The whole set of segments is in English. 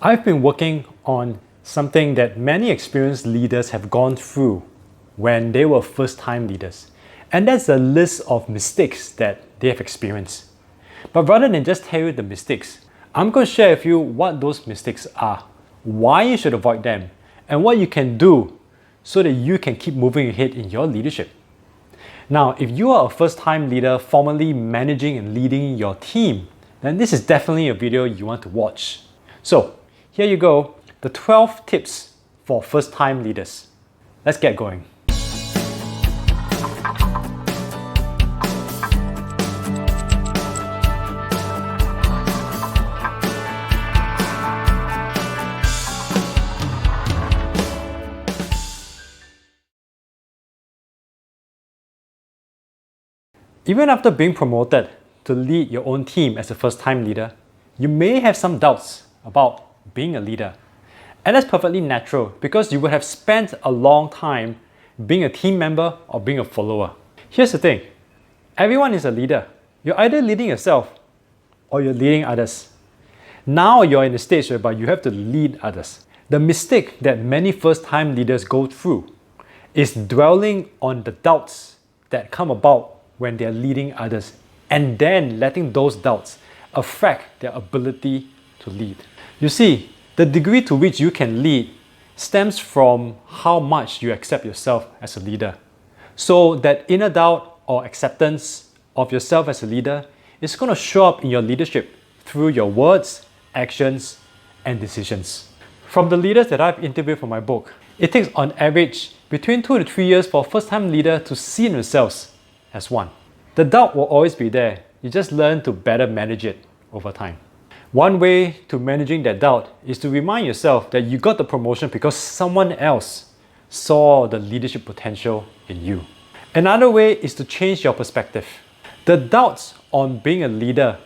I've been working on something that many experienced leaders have gone through when they were first-time leaders. And that's a list of mistakes that they have experienced. But rather than just tell you the mistakes, I'm going to share with you what those mistakes are, why you should avoid them, and what you can do so that you can keep moving ahead in your leadership. Now, if you are a first-time leader formerly managing and leading your team, then this is definitely a video you want to watch. So, here you go, the 12 tips for first-time leaders. Let's get going. Even after being promoted to lead your own team as a first-time leader, you may have some doubts about being a leader. And that's perfectly natural because you would have spent a long time being a team member or being a follower. Here's the thing, everyone is a leader. You're either leading yourself or you're leading others. Now you're in a stage whereby you have to lead others. The mistake that many first-time leaders go through is dwelling on the doubts that come about when they're leading others, and then letting those doubts affect their ability to lead. You see, the degree to which you can lead stems from how much you accept yourself as a leader. So that inner doubt or acceptance of yourself as a leader is going to show up in your leadership through your words, actions, and decisions. From the leaders that I've interviewed for my book, it takes on average between 2 to 3 years for a first-time leader to see themselves as one. The doubt will always be there. You just learn to better manage it over time. One way to managing that doubt is to remind yourself that you got the promotion because someone else saw the leadership potential in you. Another way is to change your perspective. The doubts on being a leader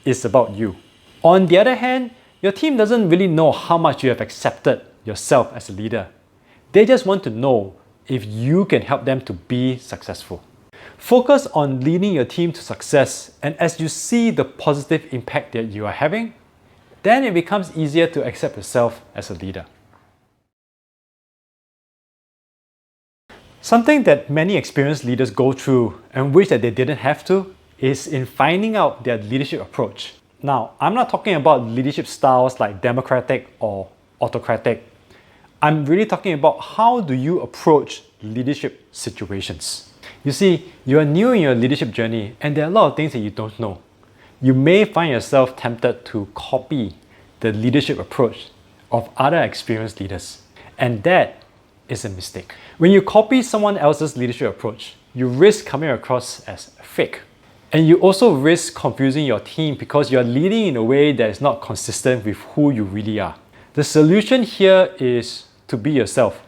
is about you. On the other hand, your team doesn't really know how much you have accepted yourself as a leader. They just want to know if you can help them to be successful. Focus on leading your team to success, and as you see the positive impact that you are having, then it becomes easier to accept yourself as a leader. Something that many experienced leaders go through and wish that they didn't have to is in finding out their leadership approach. Now, I'm not talking about leadership styles like democratic or autocratic. I'm really talking about how do you approach leadership situations. You see, you are new in your leadership journey and there are a lot of things that you don't know. You may find yourself tempted to copy the leadership approach of other experienced leaders, and that is a mistake. When you copy someone else's leadership approach, you risk coming across as fake. And you also risk confusing your team because you are leading in a way that is not consistent with who you really are. The solution here is to be yourself.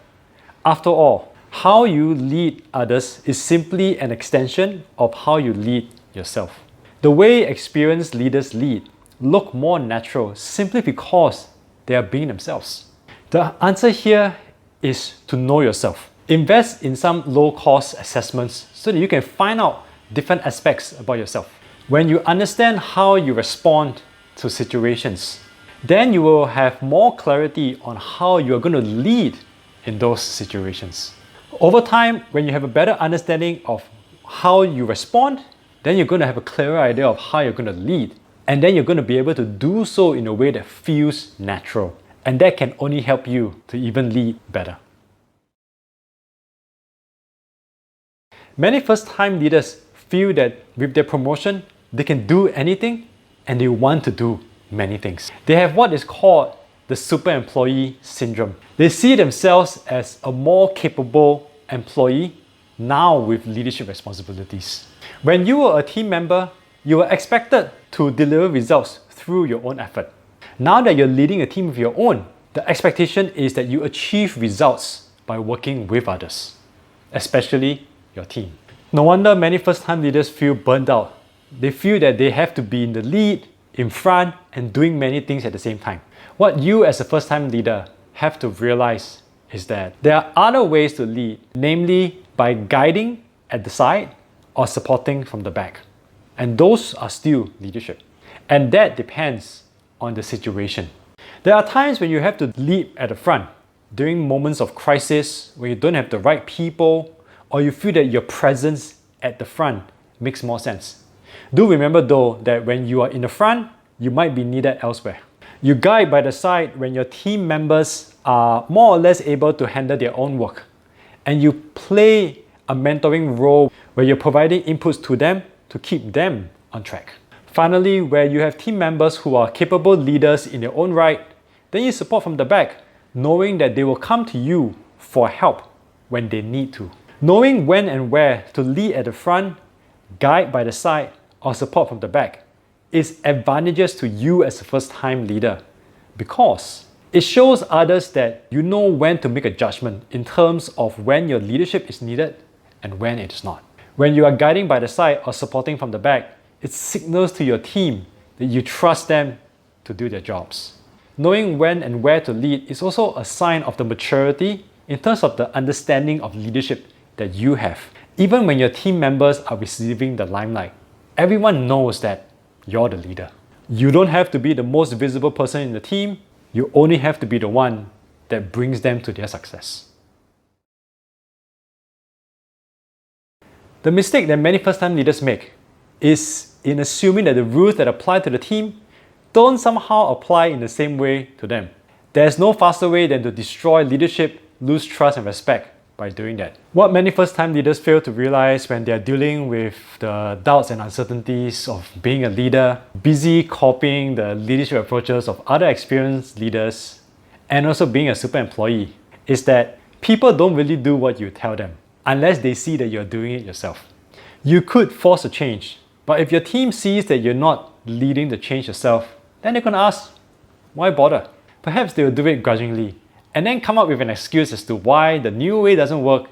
After all, how you lead others is simply an extension of how you lead yourself. The way experienced leaders lead look more natural simply because they are being themselves. The answer here is to know yourself. Invest in some low-cost assessments so that you can find out different aspects about yourself. When you understand how you respond to situations, then you will have more clarity on how you are going to lead in those situations. Over time, when you have a better understanding of how you respond, then you're going to have a clearer idea of how you're going to lead. And then you're going to be able to do so in a way that feels natural. And that can only help you to even lead better. Many first-time leaders feel that with their promotion, they can do anything and they want to do many things. They have what is called the super employee syndrome. They see themselves as a more capable employee now with leadership responsibilities. When you were a team member, you were expected to deliver results through your own effort. Now that you're leading a team of your own, the expectation is that you achieve results by working with others, especially your team. No wonder many first-time leaders feel burned out. They feel that they have to be in the lead, in front, and doing many things at the same time. What you as a first-time leader have to realize is that there are other ways to lead, namely by guiding at the side or supporting from the back. And those are still leadership. And that depends on the situation. There are times when you have to lead at the front, during moments of crisis, when you don't have the right people, or you feel that your presence at the front makes more sense. Do remember though that when you are in the front, you might be needed elsewhere. You guide by the side when your team members are more or less able to handle their own work. And you play a mentoring role where you're providing inputs to them to keep them on track. Finally, where you have team members who are capable leaders in their own right, then you support from the back, knowing that they will come to you for help when they need to. Knowing when and where to lead at the front, guide by the side, or support from the back is advantageous to you as a first-time leader because it shows others that you know when to make a judgment in terms of when your leadership is needed and when it is not. When you are guiding by the side or supporting from the back, it signals to your team that you trust them to do their jobs. Knowing when and where to lead is also a sign of the maturity in terms of the understanding of leadership that you have. Even when your team members are receiving the limelight, everyone knows that you're the leader. You don't have to be the most visible person in the team, you only have to be the one that brings them to their success. The mistake that many first-time leaders make is in assuming that the rules that apply to the team don't somehow apply in the same way to them. There's no faster way than to destroy leadership, lose trust and respect by doing that. What many first-time leaders fail to realize when they're dealing with the doubts and uncertainties of being a leader, busy copying the leadership approaches of other experienced leaders, and also being a super employee, is that people don't really do what you tell them unless they see that you're doing it yourself. You could force a change, but if your team sees that you're not leading the change yourself, then they're going to ask, why bother? Perhaps they will do it grudgingly, and then come up with an excuse as to why the new way doesn't work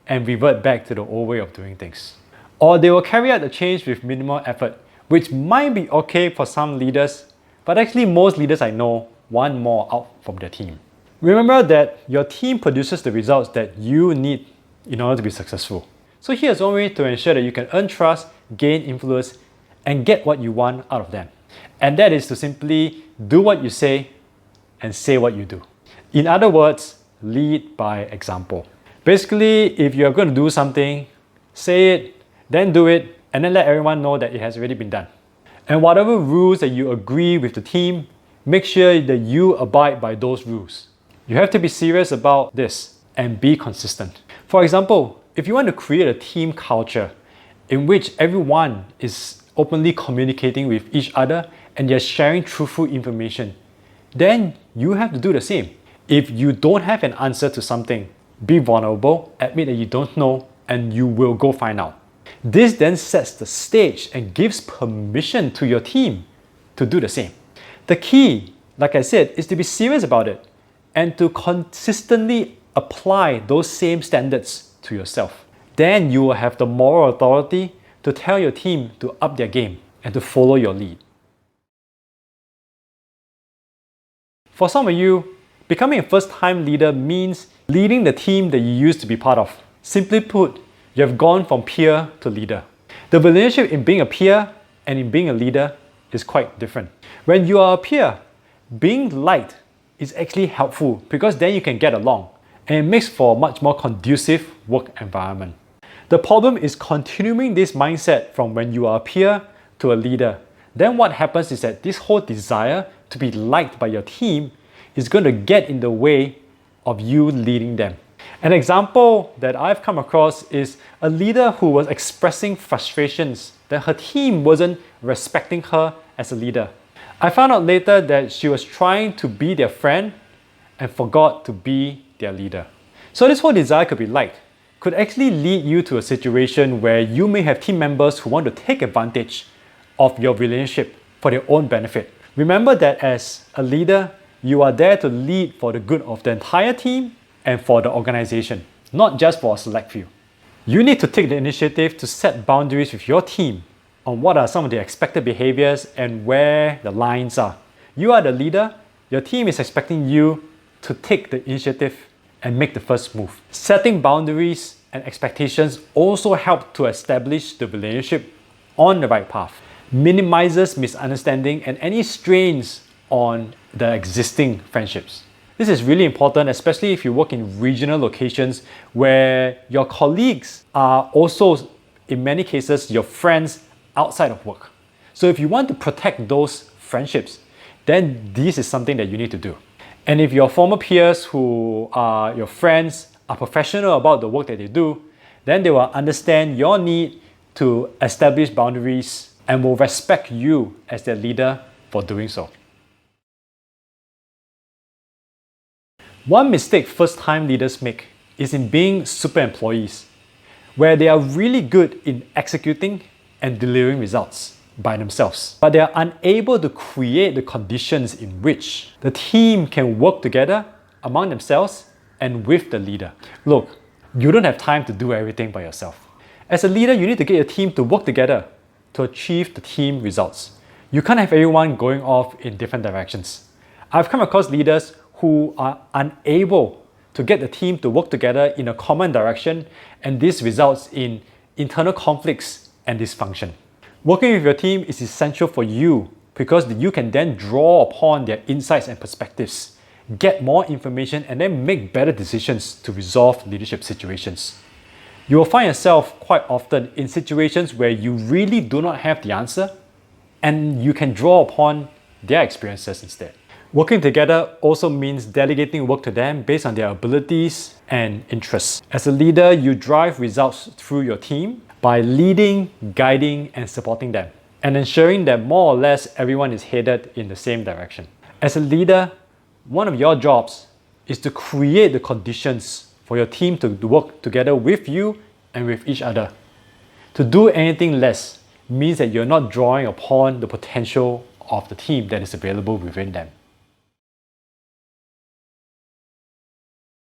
and revert back to the old way of doing things. Or they will carry out the change with minimal effort, which might be okay for some leaders, but actually most leaders I know want more out from their team. Remember that your team produces the results that you need in order to be successful. So here's one way to ensure that you can earn trust, gain influence, and get what you want out of them. And that is to simply do what you say and say what you do. In other words, lead by example. Basically, if you're going to do something, say it, then do it, and then let everyone know that it has already been done. And whatever rules that you agree with the team, make sure that you abide by those rules. You have to be serious about this and be consistent. For example, if you want to create a team culture in which everyone is openly communicating with each other and they're sharing truthful information, then you have to do the same. If you don't have an answer to something, be vulnerable, admit that you don't know, and you will go find out. This then sets the stage and gives permission to your team to do the same. The key, like I said, is to be serious about it and to consistently apply those same standards to yourself. Then you will have the moral authority to tell your team to up their game and to follow your lead. For some of you, becoming a first-time leader means leading the team that you used to be part of. Simply put, you have gone from peer to leader. The relationship in being a peer and in being a leader is quite different. When you are a peer, being liked is actually helpful because then you can get along and it makes for a much more conducive work environment. The problem is continuing this mindset from when you are a peer to a leader. Then what happens is that this whole desire to be liked by your team is going to get in the way of you leading them. An example that I've come across is a leader who was expressing frustrations that her team wasn't respecting her as a leader. I found out later that she was trying to be their friend and forgot to be their leader. So this whole desire to be liked could actually lead you to a situation where you may have team members who want to take advantage of your relationship for their own benefit. Remember that as a leader, you are there to lead for the good of the entire team and for the organization, not just for a select few. You need to take the initiative to set boundaries with your team on what are some of the expected behaviors and where the lines are. You are the leader, your team is expecting you to take the initiative and make the first move. Setting boundaries and expectations also help to establish the relationship on the right path, minimizes misunderstanding and any strains on the existing friendships. This is really important, especially if you work in regional locations where your colleagues are also, in many cases, your friends outside of work. So if you want to protect those friendships, then this is something that you need to do. And if your former peers who are your friends are professional about the work that they do, then they will understand your need to establish boundaries and will respect you as their leader for doing so. One mistake first-time leaders make is in being super employees, where they are really good in executing and delivering results by themselves, but they are unable to create the conditions in which the team can work together among themselves and with the leader. Look, you don't have time to do everything by yourself. As a leader, you need to get your team to work together to achieve the team results. You can't have everyone going off in different directions. I've come across leaders who are unable to get the team to work together in a common direction, and this results in internal conflicts and dysfunction. Working with your team is essential for you because you can then draw upon their insights and perspectives, get more information, and then make better decisions to resolve leadership situations. You will find yourself quite often in situations where you really do not have the answer, and you can draw upon their experiences instead. Working together also means delegating work to them based on their abilities and interests. As a leader, you drive results through your team by leading, guiding, and supporting them, and ensuring that more or less everyone is headed in the same direction. As a leader, one of your jobs is to create the conditions for your team to work together with you and with each other. To do anything less means that you're not drawing upon the potential of the team that is available within them.